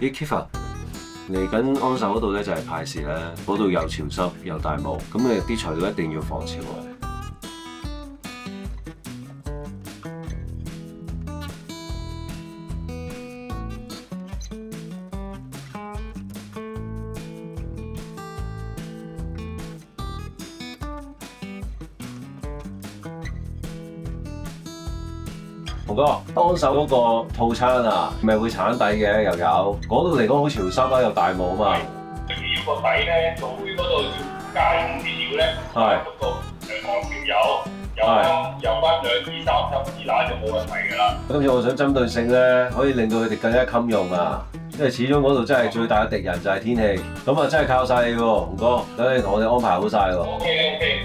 咦 Kifa，嚟緊安守嗰度咧就係派事咧，嗰度又潮濕又大霧，咁你啲材料一定要防潮啊！洪哥，安守嗰個套餐啊，咪會鏟底嘅又有，嗰度嚟講好潮濕啦，又大霧啊嘛。要個底咧，做杯嗰度要加啲料咧，係嗰個2條油翻2至3粒芝拿就冇問題㗎啦。今次我想針對性咧，可以令到佢哋更加襟用啊，因為始終嗰度真係最大嘅敵人就係天氣，咁啊真係靠晒你喎，洪哥，等你同我哋安排好晒喎。OK。